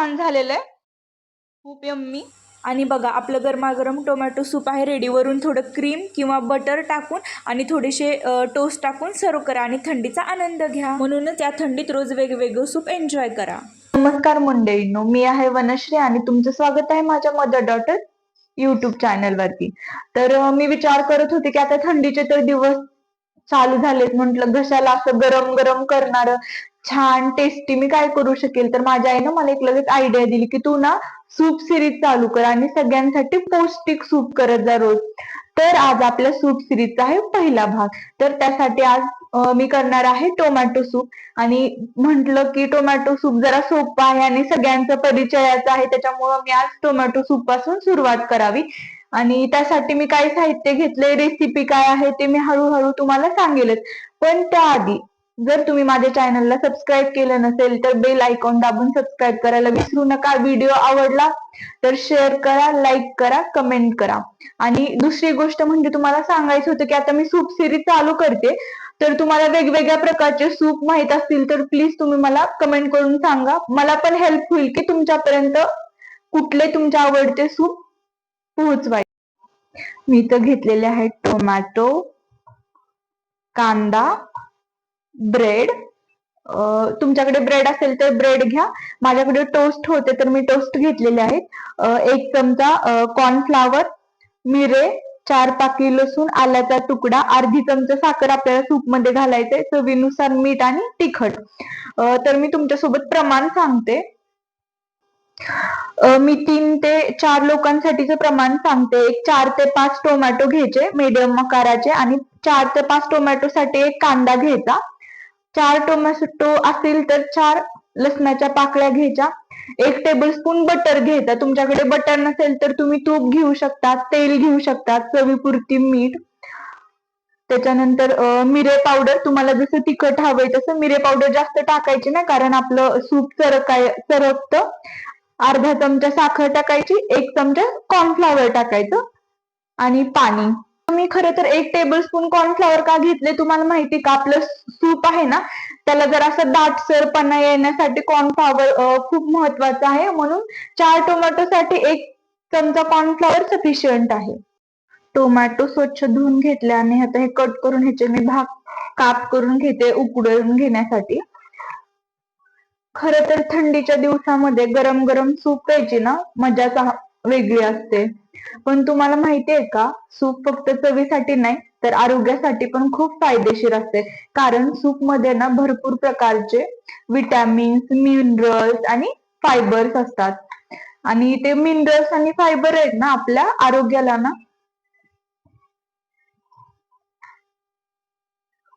छान झालेलं आहे, खूप यम्मी. आणि बघा आपलं गरमागरम टोमॅटो सूप आहे रेडी. वरून थोडं क्रीम किंवा बटर टाकून आणि थोडेसे टोस्ट टाकून सर्व करा आणि थंडीचा आनंद घ्या. म्हणूनच या थंडीत रोज वेगवेगळं सूप एन्जॉय करा. नमस्कार मंडळींनो, मी आहे वनश्री आणि तुमचं स्वागत आहे माझ्या मदर डॉटर युट्यूब चॅनल वरती. तर मी विचार करत होते की आता थंडीचे तर दिवस चालू झालेत, म्हटलं घशाला असं गरम गरम करणार छान टेस्टी मी काय करू शकेल. तर माझ्या आईनं मला एक लगेच आयडिया दिली की तू ना सूप सिरीज चालू कर आणि सगळ्यांसाठी पौष्टिक सूप करत जा रोज. तर आज आपल्या सूप सिरीजचा आहे पहिला भाग. तर त्यासाठी आज मी करणार आहे टोमॅटो सूप. आणि म्हंटल की टोमॅटो सूप जरा सोपं आहे आणि सगळ्यांचा परिचयाचा आहे, त्याच्यामुळं मी आज टोमॅटो सूप पासून सुरुवात करावी. आणि त्यासाठी मी काय साहित्य घेतले, रेसिपी काय आहे ते मी हळूहळू तुम्हाला सांगेलच. पण त्याआधी जर तुम्ही माझ्या चॅनलला सबस्क्राईब केलं नसेल तर बेल आयकॉन दाबून सबस्क्राईब करायला विसरू नका. व्हिडिओ आवडला तर शेअर करा, लाईक करा, कमेंट करा. आणि दुसरी गोष्ट म्हणजे तुम्हाला सांगायचं होतं की आता मी सूप सिरीज चालू करते, तर तुम्हाला वेगवेगळ्या प्रकारचे सूप माहित असतील तर प्लीज तुम्ही मला कमेंट करून सांगा. मला पण हेल्प होईल की तुमच्यापर्यंत कुठले तुमच्या आवडते सूप पोहोचवायचे. मी तर घेतलेले आहेत टोमॅटो, कांदा, ब्रेड. तुमच्याकडे ब्रेड असेल तर ब्रेड घ्या. माझ्याकडे टोस्ट होते तर मी टोस्ट घेतलेले आहेत. 1 चमचा कॉर्नफ्लावर, मिरे, 4 पाकळी लसूण, आल्याचा तुकडा, अर्धी चमचा साखर आपल्याला सूप मध्ये घालायचंय, चवीनुसार मीठ आणि तिखट. तर मी तुमच्यासोबत प्रमाण सांगते. मी 3 ते 4 लोकांसाठीचं प्रमाण सांगते. एक 4 ते 5 टोमॅटो घ्यायचे मीडियम आकाराचे आणि 4 ते 5 टोमॅटो साठी एक कांदा घ्यायचा. 4 टोमॅटो असेल तर 4 लसणाच्या पाकळ्या घ्यायच्या. 1 टेबलस्पून बटर घ्यायचा. तुमच्याकडे बटर नसेल तर तुम्ही तूप घेऊ शकता, तेल घेऊ शकता, चवीपुरती मीठ. त्याच्यानंतर मिरे पावडर, तुम्हाला जसं तिखट हवंय तसं. मिरे पावडर जास्त टाकायची नाही कारण आपलं सूप चरकतं. अर्धा चमचा साखर टाकायची, 1 चमचा कॉर्नफ्लॉवर टाकायचं आणि पाणी. मी खरं तर 1 टेबलस्पून कॉर्नफ्लॉवर का घेतले तुम्हाला माहिती का, आपलं सूप आहे ना त्याला जर असं दाटसरपणा येण्यासाठी कॉर्नफ्लॉवर खूप महत्वाचं आहे. म्हणून 4 टोमॅटोसाठी 1 चमचा कॉर्नफ्लॉवर सफिशियंट आहे. टोमॅटो स्वच्छ धुवून घेतले आणि आता हे कट करून ह्याचे मी भाग काप करून घेते उकडून घेण्यासाठी. खरं तर थंडीच्या दिवसामध्ये गरम गरम सूप प्यायची ना मजाच वेगळी असते. पण तुम्हाला माहितीये का, सूप फक्त चवीसाठी नाही तर आरोग्यासाठी पण खूप फायदेशीर असते. कारण सूप मध्ये ना भरपूर प्रकारचे विटॅमिन्स, मिनरल्स आणि फायबर्स असतात. आणि ते मिनरल्स आणि फायबर आहेत ना आपल्या आरोग्याला ना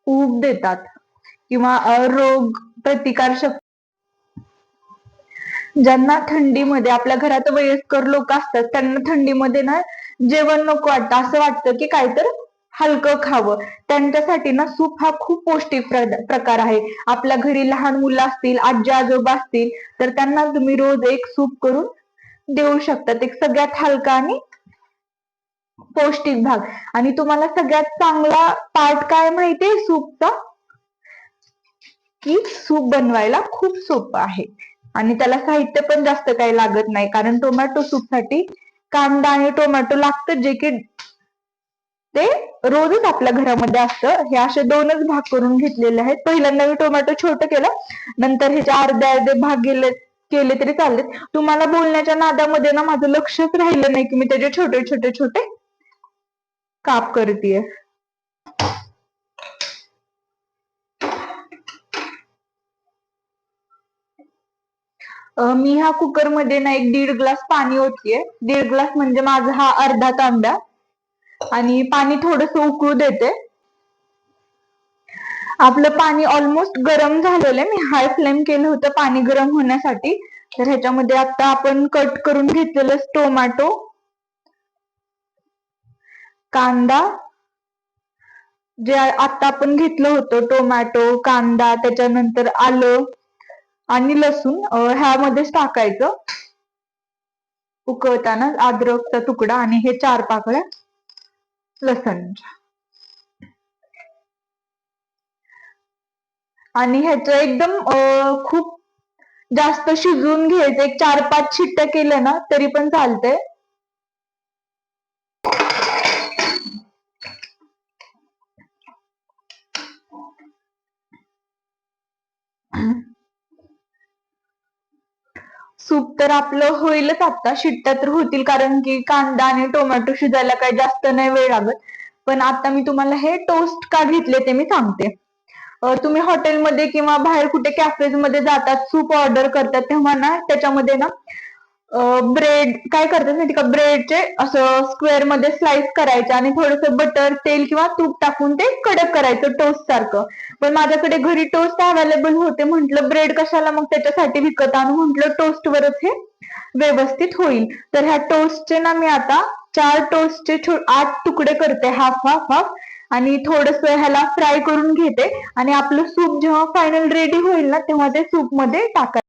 ऊब देतात किंवा रोग प्रतिकार शक्ती. ज्यांना थंडीमध्ये, आपल्या घरात वयस्कर लोक असतात त्यांना थंडीमध्ये ना जेवण नको वाटतं, असं वाटतं की काहीतरी हलकं खावं. त्यांच्यासाठी ना सूप हा खूप पौष्टिक प्रकार आहे. आपल्या घरी लहान मुलं असतील, आजी आजोबा असतील तर त्यांना तुम्ही रोज एक सूप करून देऊ शकतात. एक सगळ्यात हलका आणि पौष्टिक भाग. आणि तुम्हाला सगळ्यात चांगला पार्ट काय माहितीये सूपचा, की सूप बनवायला खूप सोपं आहे आणि त्याला साहित्य पण जास्त काही लागत नाही. कारण टोमॅटो सूप साठी कांदा आणि टोमॅटो लागतं, जे की ते रोजच आपल्या घरामध्ये असतं. हे असे 2च भाग करून घेतलेले आहेत. पहिल्यांदा मी टोमॅटो छोटं केलं, नंतर ह्याचे अर्धे भाग केले तरी चालेल. तुम्हाला बोलण्याच्या नादामध्ये ना माझं लक्षच राहिलं नाही की मी त्याचे छोटे छोटे छोटे काप करतेय. मी ह्या कुकर मध्ये ना 1.5 ग्लास पाणी ओततेय. 1.5 ग्लास म्हणजे माझा हा अर्धा तांब्या. आणि पाणी थोडस उकळू देते. आपलं पाणी ऑलमोस्ट गरम झालेलं आहे. मी हाय फ्लेम केलं होतं पाणी गरम होण्यासाठी. तर ह्याच्यामध्ये आता आपण कट करून घेतलेलं टोमॅटो, कांदा, जे आता आपण घेतलं होतं टोमॅटो, कांदा, त्याच्यानंतर आलं आणि लसूण ह्यामध्येच टाकायचं. उकळताना अद्रकचा तुकडा आणि हे 4 पाकळ्या लसणच्या. आणि ह्याचं एकदम खूप जास्त शिजवून घ्यायचं, एक 4-5 शिट्ट्या केल्या ना तरी पण चालते. सूप तर आपलं होईलच आता, शिट्ट्या तर होतील कारण की कांदा आणि टोमॅटो शिजायला काही जास्त नाही वेळ लागत. पण आता मी तुम्हाला हे टोस्ट का घेतले ते मी सांगते. तुम्ही हॉटेलमध्ये किंवा बाहेर कुठे कॅफेज मध्ये जातात, सूप ऑर्डर करतात, तेव्हा ना त्याच्यामध्ये ना ब्रेड काय करतात माहिती का, ब्रेडचे असं स्क्वेअर मध्ये स्लाइस करायचे आणि थोडंसं बटर, तेल किंवा तूप टाकून ते कडक करायचं टोस्ट सारखं. पण माझ्याकडे घरी टोस्ट अवेलेबल होते, म्हंटल ब्रेड कशाला मग त्याच्यासाठी विकत आणू, म्हंटल टोस्ट वरच हे व्यवस्थित होईल. तर ह्या टोस्टचे ना मी आता 4 टोस्टचे 8 तुकडे करते, हाफ हाफ हाफ, आणि थोडस ह्याला फ्राय करून घेते. आणि आपलं सूप जेव्हा फायनल रेडी होईल ना तेव्हा ते सूप मध्ये टाकायचं.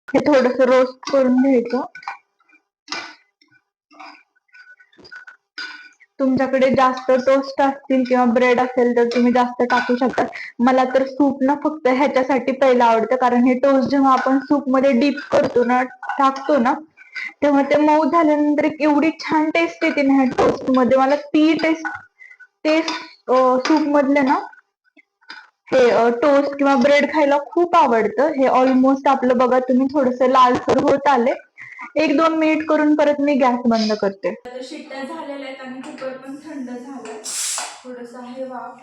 हे थोडस रोस्ट करून घ्यायचं. तुमच्याकडे जास्त टोस्ट असतील किंवा ब्रेड असेल तर तुम्ही जास्त टाकू शकता. मला तर सूप ना फक्त ह्याच्यासाठी पहिलं आवडतं, कारण हे टोस्ट जेव्हा आपण सूप मध्ये डीप करतो ना, टाकतो ना, तेव्हा ते मऊ झाल्यानंतर एवढी छान टेस्ट येते ना ह्या टोस्ट मध्ये. मला ती टेस्ट टेस्ट सूप मधले ना हे टोस्ट किंवा ब्रेड खायला खूप आवडतं. हे ऑलमोस्ट आपलं बघा तुम्ही थोडस लालसर होत आले. 1-2 मिनिट करून परत मी गॅस बंद करते. आता शिट्ट्या झालेल्या आहेत आणि कुकर पण थंड झालाय. थोडस आहे वाफ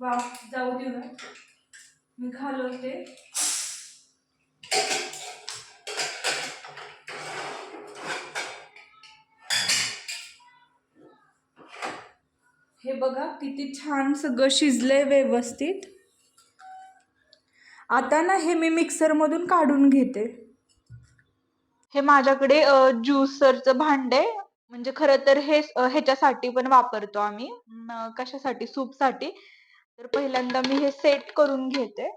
वाफ जाऊ देऊया. मी घालवते. हे बघा किती छान सगळं शिजलंय व्यवस्थित. आता ना हे मी मिक्सर मधून काढून घेते. हे माझ्याकडे ज्युसरचं भांड आहे. म्हणजे खरं तर हे ह्याच्यासाठी पण वापरतो आम्ही. कशासाठी? सूपसाठी. तर पहिल्यांदा मी हे सेट करून घेते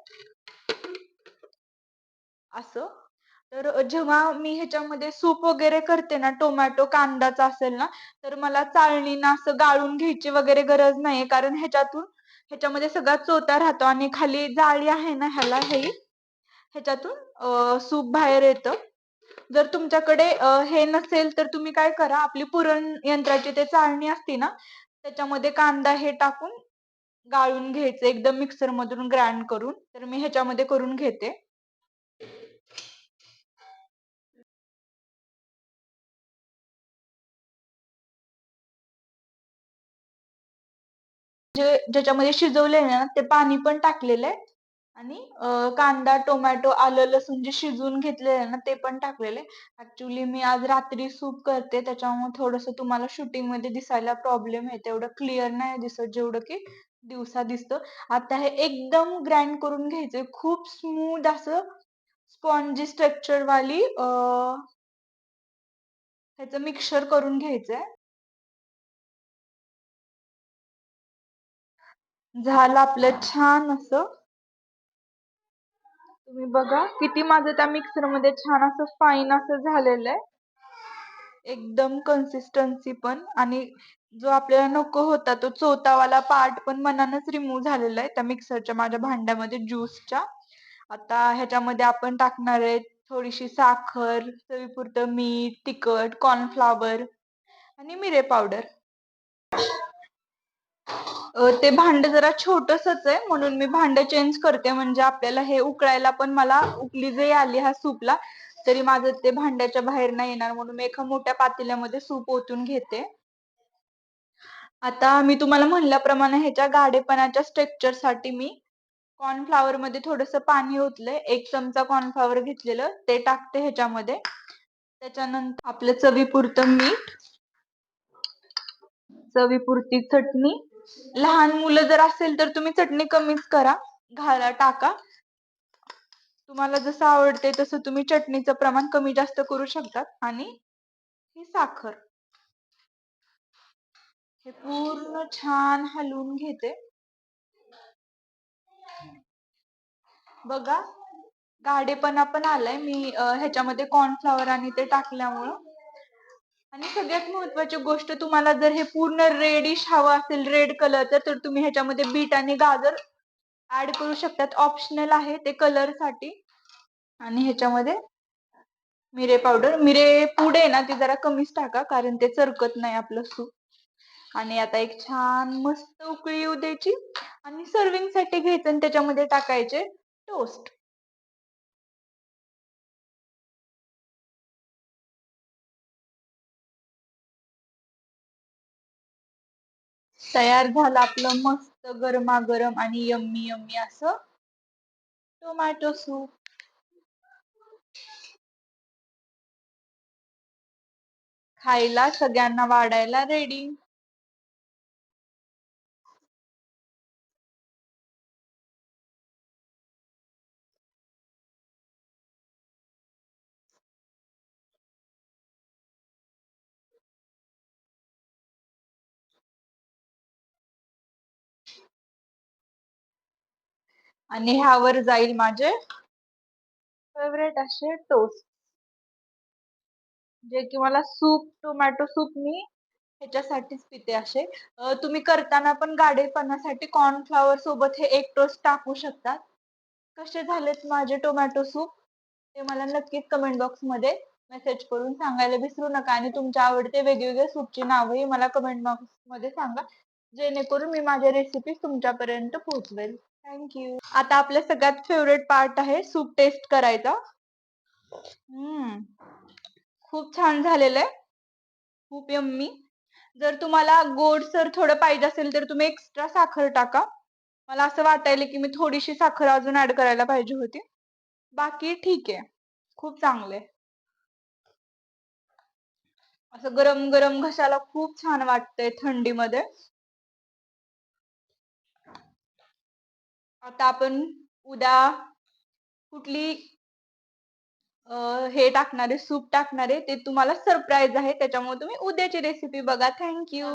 असं. तर जेव्हा मी ह्याच्यामध्ये सूप वगैरे करते ना, टोमॅटो कांदाचा असेल ना, तर मला चाळणीनं असं गाळून घ्यायची वगैरे गरज नाहीये, कारण ह्याच्यामध्ये सगळा चोथा राहतो आणि खाली जाळी आहे ना ह्याच्यातून सूप बाहेर येतं. जर तुमच्याकडे हे नसेल तर तुम्ही काय करा, आपली पुरण यंत्राची ते चाळणी असते ना, त्याच्यामध्ये कांदा हे टाकून गाळून घ्यायचं एकदम मिक्सर मधून ग्राइंड करून. तर मी ह्याच्यामध्ये करून घेते. जे ज्याच्यामध्ये शिजवले ना ते पाणी पण टाकलेलं आहे. आणि कांदा, टोमॅटो, आलं, लसूण जे शिजवून घेतलेलं आहे ना ते पण टाकलेलं आहे. ऍक्च्युली मी आज रात्री सूप करते, त्याच्यामुळे थोडस तुम्हाला शूटिंग मध्ये दिसायला प्रॉब्लेम आहे, तेवढं क्लिअर नाही दिसत जेवढं की दिवसा दिसतं. आता हे एकदम ग्राइंड करून घ्यायचंय, खूप स्मूथ असं स्पॉन्जी स्ट्रक्चर वाली ह्याचं मिक्सचर करून घ्यायचंय. झालं आपलं छान असं. तुम्ही बघा किती माझं त्या मिक्सर मध्ये छान असं फाईन असं झालेलं आहे. एकदम कन्सिस्टन्सी पण, आणि जो आपल्याला नको होता तो चोतावाला पार्ट पण मनानच रिमूव्ह झालेला आहे त्या मिक्सरच्या माझ्या भांड्यामध्ये ज्यूसच्या. आता ह्याच्यामध्ये आपण टाकणार आहे थोडीशी साखर, चवीपुरतं मीठ, तिखट, कॉर्नफ्लॉवर आणि मिरे पावडर. ते भांड जरा छोटसच आहे म्हणून मी भांड चेंज करते, म्हणजे आपल्याला हे उकळायला पण, मला उकळी जरी आली ह्या सूपला तरी माझं ते भांड्याच्या बाहेर नाही येणार, म्हणून मी एका मोठ्या पातेल्यामध्ये सूप ओतून घेते. आता मी तुम्हाला म्हणल्याप्रमाणे ह्याच्या गाढेपणाच्या स्ट्रक्चर साठी मी कॉर्नफ्लॉवर मध्ये थोडस पाणी ओतलंय. 1 चमचा कॉर्नफ्लॉवर घेतलेलं ते टाकते ह्याच्यामध्ये. त्याच्यानंतर आपलं चवीपुरतं मीठ, चवीपुरती चटणी. लहान मुलं जर असेल तर तुम्ही चटणी कमीच करा, टाका. तुम्हाला जसं आवडते तसं तुम्ही चटणीचं प्रमाण कमी जास्त करू शकतात. आणि ही साखर. हे पूर्ण छान हलवून घेते. बघा गाढेपणा पण आलाय मी ह्याच्यामध्ये कॉर्नफ्लॉवर आणि ते टाकल्यामुळं. आणि सगळ्यात महत्वाची गोष्ट, तुम्हाला जर हे पूर्ण रेडिश हवं असेल, रेड कलरचं, तर तुम्ही ह्याच्यामध्ये बीट आणि गाजर ऍड करू शकतात. ऑप्शनल आहे ते कलर साठी. आणि ह्याच्यामध्ये मिरे पावडर, मिरे पूड आहे ना ती जरा कमीच टाका, कारण ते चरकत नाही आपलं सूप. आणि आता एक छान मस्त उकळी येऊ द्यायची आणि सर्विंग साठी घ्यायचं आणि त्याच्यामध्ये टाकायचे टोस्ट. तयार झालं आपलं मस्त गरमागरम आणि यम्मी यम्मी असं टोमॅटो सूप. खायला सगळ्यांना वाढायला रेडी. आणि ह्यावर जाईल माझे फेवरेट असे टोस्ट, जे की मला सूप, टोमॅटो सूप मी ह्याच्यासाठीच पिते असे. तुम्ही करताना पण गाढेपणासाठी कॉर्नफ्लॉवर सोबत हे एक टोस्ट टाकू शकतात. कसे झालेत माझे टोमॅटो सूप ते मला नक्कीच कमेंट बॉक्स मध्ये मेसेज करून सांगायला विसरू नका. आणि तुमच्या आवडते वेगवेगळे सूपची नावही मला कमेंट बॉक्स मध्ये सांगा, जेणेकरून मी माझ्या रेसिपी तुमच्यापर्यंत पोहोचवेल. थँक्यू. आता आपल्या सगळ्यात फेवरेट पार्ट आहे सूप टेस्ट करायचा. खूप छान झालेलं आहे, खूप यम्मी. जर तुम्हाला गोडसर थोडं पाहिजे असेल तर तुम्ही एक्स्ट्रा साखर टाका. मला असं वाटायला की मी थोडीशी साखर अजून ऍड करायला पाहिजे होती. बाकी ठीक आहे, खूप चांगले. असं गरम गरम घशाला खूप छान वाटतंय थंडीमध्ये. आता आपण उद्या कुठली हे टाकणारे, सूप टाकणारे, ते तुम्हाला सरप्राईज आहे, त्याच्यामुळे तुम्ही उद्याची रेसिपी बघा. थँक्यू.